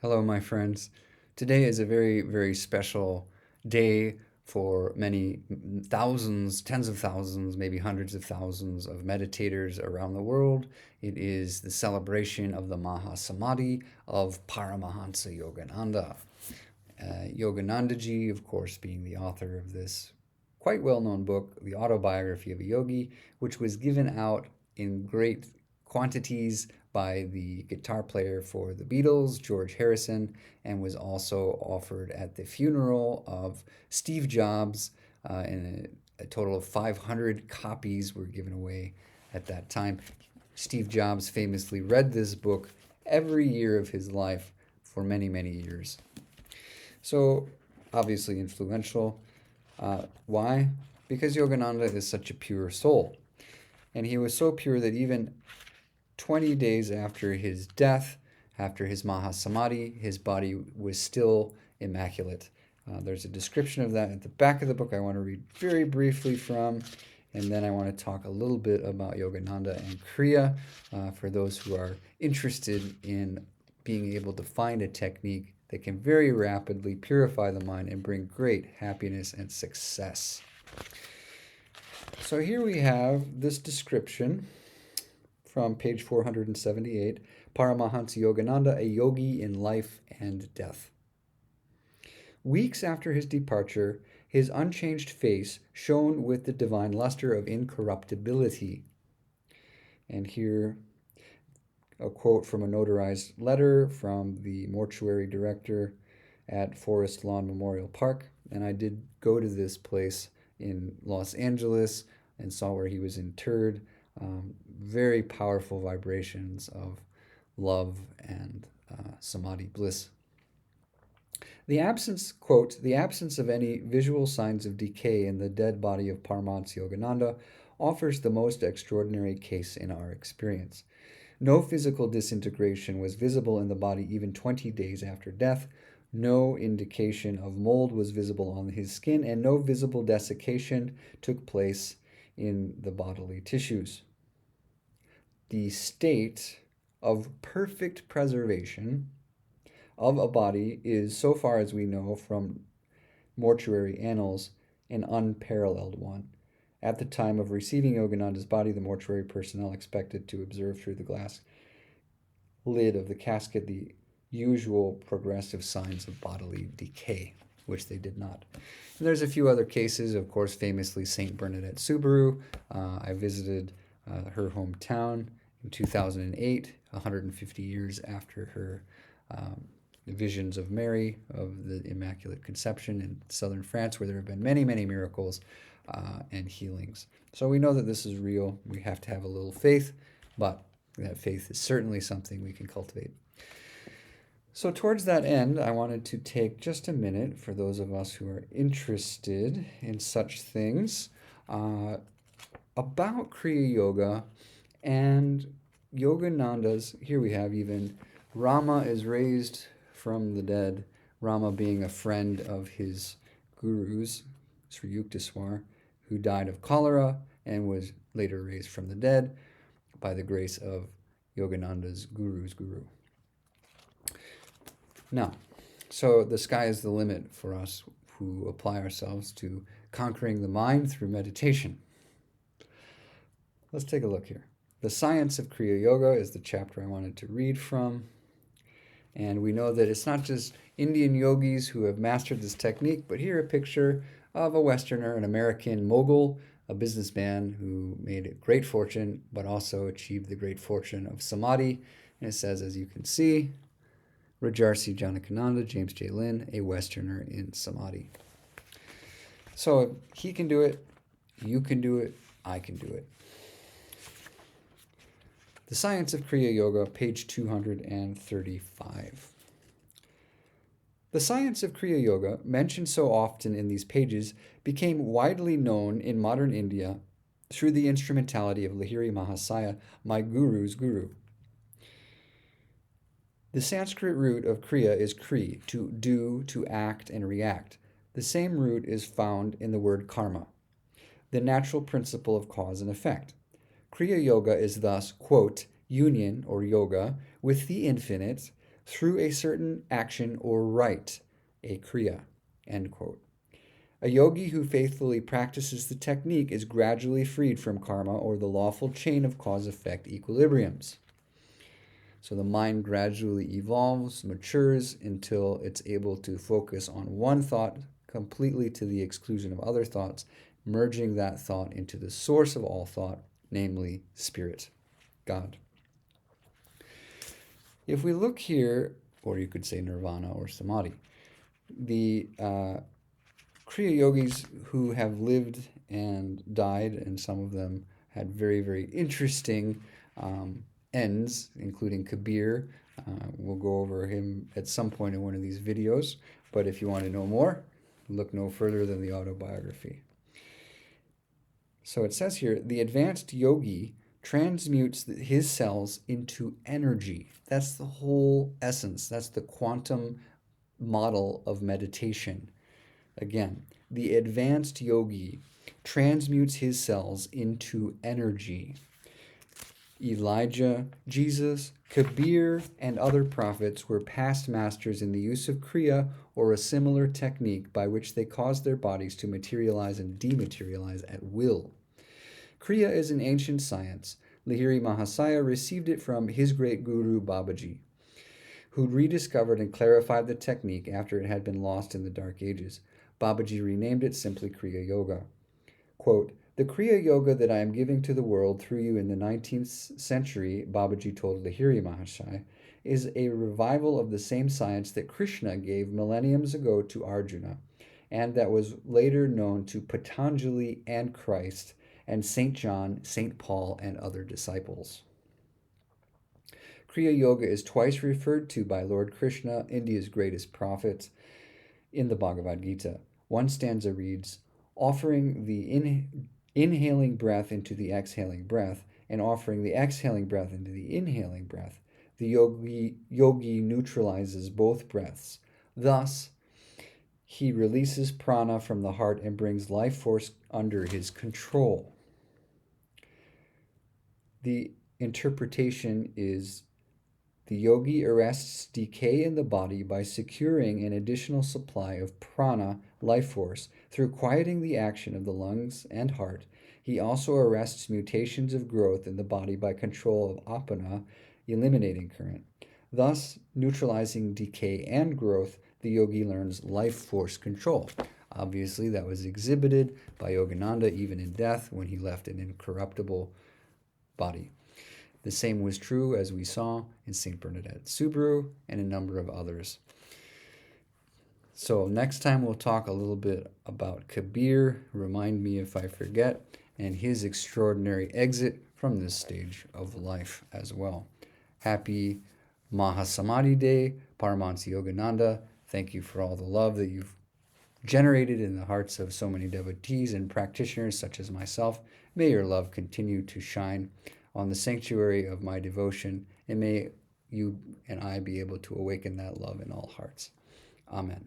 Hello, my friends. Today is a very, very special day for many thousands, tens of thousands, maybe hundreds of thousands of meditators around the world. It is the celebration of the Mahasamadhi of Paramahansa Yogananda. Yoganandaji, of course, being the author of this quite well-known book, The Autobiography of a Yogi, which was given out in great quantities by the guitar player for the Beatles, George Harrison, and was also offered at the funeral of Steve Jobs. And a total of 500 copies were given away at that time. Steve Jobs famously read this book every year of his life for many, many years. So, obviously influential. Why? Because Yogananda is such a pure soul. And he was so pure that even 20 days after his death, after his Mahasamadhi, his body was still immaculate. There's a description of that at the back of the book I want to read very briefly from, and then I want to talk a little bit about Yogananda and Kriya for those who are interested in being able to find a technique that can very rapidly purify the mind and bring great happiness and success. So here we have this description from page 478, Paramahansa Yogananda, a yogi in life and death. Weeks after his departure, his unchanged face shone with the divine luster of incorruptibility. And here, a quote from a notarized letter from the mortuary director at Forest Lawn Memorial Park. And I did go to this place in Los Angeles and saw where he was interred. Very powerful vibrations of love and samadhi bliss. The absence, quote, the absence of any visual signs of decay in the dead body of Paramahansa Yogananda offers the most extraordinary case in our experience. No physical disintegration was visible in the body even 20 days after death. No indication of mold was visible on his skin, and no visible desiccation took place in the bodily tissues. The state of perfect preservation of a body is, so far as we know from mortuary annals, an unparalleled one. At the time of receiving Yogananda's body, the mortuary personnel expected to observe through the glass lid of the casket the usual progressive signs of bodily decay, which they did not. And there's a few other cases, of course, famously St. Bernadette Subaru. I visited her hometown in 2008, 150 years after her visions of Mary, of the Immaculate Conception in southern France, where there have been many, many miracles and healings. So we know that this is real. We have to have a little faith, but that faith is certainly something we can cultivate. So towards that end, I wanted to take just a minute for those of us who are interested in such things about Kriya Yoga and Yogananda's. Here we have even Rama is raised from the dead, Rama being a friend of his gurus, Sri Yukteswar, who died of cholera and was later raised from the dead by the grace of Yogananda's guru's guru. Now, so the sky is the limit for us who apply ourselves to conquering the mind through meditation. Let's take a look here. The Science of Kriya Yoga is the chapter I wanted to read from. And we know that it's not just Indian yogis who have mastered this technique, but here a picture of a Westerner, an American mogul, a businessman who made a great fortune, but also achieved the great fortune of Samadhi. And it says, as you can see, Rajarsi Janakananda, James J. Lin, a Westerner in Samadhi. So if he can do it, you can do it, I can do it. The Science of Kriya Yoga, page 235. The science of Kriya Yoga, mentioned so often in these pages, became widely known in modern India through the instrumentality of Lahiri Mahasaya, my guru's guru. The Sanskrit root of Kriya is Kri, to do, to act, and react. The same root is found in the word karma, the natural principle of cause and effect. Kriya Yoga is thus, quote, union, or yoga, with the infinite, through a certain action or rite, a kriya, end quote. A yogi who faithfully practices the technique is gradually freed from karma or the lawful chain of cause-effect equilibriums. So the mind gradually evolves, matures, until it's able to focus on one thought completely to the exclusion of other thoughts, merging that thought into the source of all thought, namely Spirit, God. If we look here, or you could say nirvana or samadhi, the Kriya yogis who have lived and died, and some of them had very, very interesting ends, including Kabir. We'll go over him at some point in one of these videos, but if you want to know more, look no further than the autobiography. So it says here, the advanced yogi transmutes his cells into energy. That's the whole essence. That's the quantum model of meditation. Again, the advanced yogi transmutes his cells into energy. Elijah, Jesus, Kabir, and other prophets were past masters in the use of Kriya or a similar technique by which they caused their bodies to materialize and dematerialize at will. Kriya is an ancient science. Lahiri Mahasaya received it from his great guru Babaji, who rediscovered and clarified the technique after it had been lost in the Dark Ages. Babaji renamed it simply Kriya Yoga. Quote, the Kriya Yoga that I am giving to the world through you in the 19th century, Babaji told Lahiri Mahasaya, is a revival of the same science that Krishna gave millenniums ago to Arjuna, and that was later known to Patanjali and Christ, and St. John, St. Paul, and other disciples. Kriya Yoga is twice referred to by Lord Krishna, India's greatest prophet, in the Bhagavad Gita. One stanza reads, offering the inhaling breath into the exhaling breath, and offering the exhaling breath into the inhaling breath, the yogi neutralizes both breaths. Thus, he releases prana from the heart and brings life force under his control. The interpretation is, the yogi arrests decay in the body by securing an additional supply of prana, life force, through quieting the action of the lungs and heart. He also arrests mutations of growth in the body by control of apana, eliminating current. Thus, neutralizing decay and growth, the yogi learns life force control. Obviously, that was exhibited by Yogananda even in death when he left an incorruptible body. The same was true, as we saw, in St. Bernadette Soubirous and a number of others. So next time we'll talk a little bit about Kabir, remind me if I forget, and his extraordinary exit from this stage of life as well. Happy Mahasamadhi Day, Paramahansa Yogananda. Thank you for all the love that you've generated in the hearts of so many devotees and practitioners such as myself. May your love continue to shine on the sanctuary of my devotion, and may you and I be able to awaken that love in all hearts. Amen.